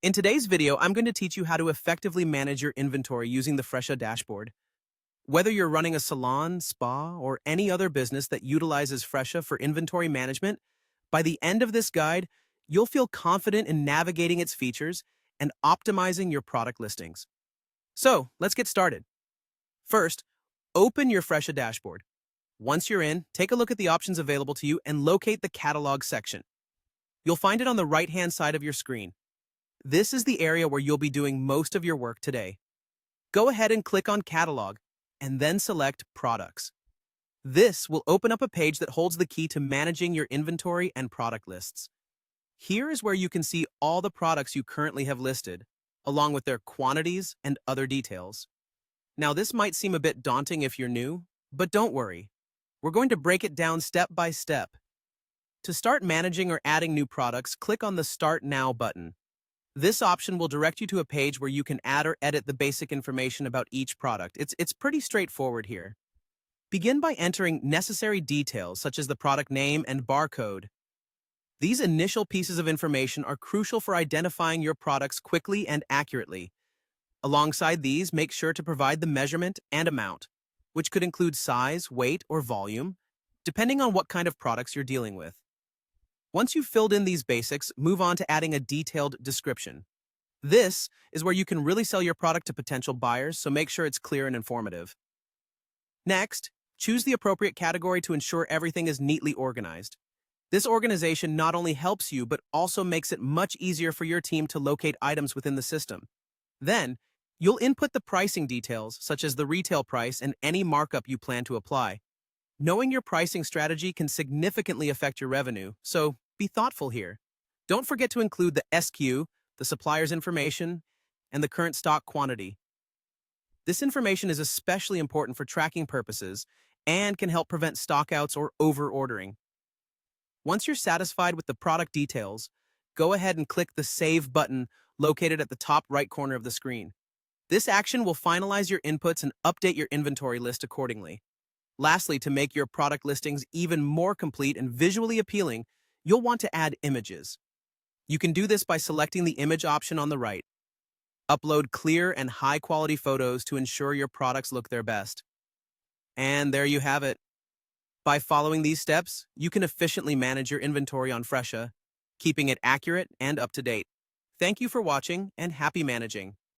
In today's video, I'm going to teach you how to effectively manage your inventory using the Fresha dashboard. Whether you're running a salon, spa, or any other business that utilizes Fresha for inventory management, by the end of this guide, you'll feel confident in navigating its features and optimizing your product listings. So, let's get started. First, open your Fresha dashboard. Once you're in, take a look at the options available to you and locate the catalog section. You'll find it on the right-hand side of your screen. This is the area where you'll be doing most of your work today. Go ahead and click on Catalog, and then select Products. This will open up a page that holds the key to managing your inventory and product lists. Here is where you can see all the products you currently have listed, along with their quantities and other details. Now, this might seem a bit daunting if you're new, but don't worry. We're going to break it down step by step. To start managing or adding new products, click on the Start Now button. This option will direct you to a page where you can add or edit the basic information about each product. It's pretty straightforward here. Begin by entering necessary details such as the product name and barcode. These initial pieces of information are crucial for identifying your products quickly and accurately. Alongside these, make sure to provide the measurement and amount, which could include size, weight, or volume, depending on what kind of products you're dealing with. Once you've filled in these basics, move on to adding a detailed description. This is where you can really sell your product to potential buyers, so make sure it's clear and informative. Next, choose the appropriate category to ensure everything is neatly organized. This organization not only helps you, but also makes it much easier for your team to locate items within the system. Then, you'll input the pricing details, such as the retail price and any markup you plan to apply. Knowing your pricing strategy can significantly affect your revenue, so be thoughtful here. Don't forget to include the SKU, the supplier's information, and the current stock quantity. This information is especially important for tracking purposes and can help prevent stockouts or over-ordering. Once you're satisfied with the product details, go ahead and click the Save button located at the top right corner of the screen. This action will finalize your inputs and update your inventory list accordingly. Lastly, to make your product listings even more complete and visually appealing, you'll want to add images. You can do this by selecting the image option on the right. Upload clear and high-quality photos to ensure your products look their best. And there you have it. By following these steps, you can efficiently manage your inventory on Fresha, keeping it accurate and up to date. Thank you for watching, and happy managing.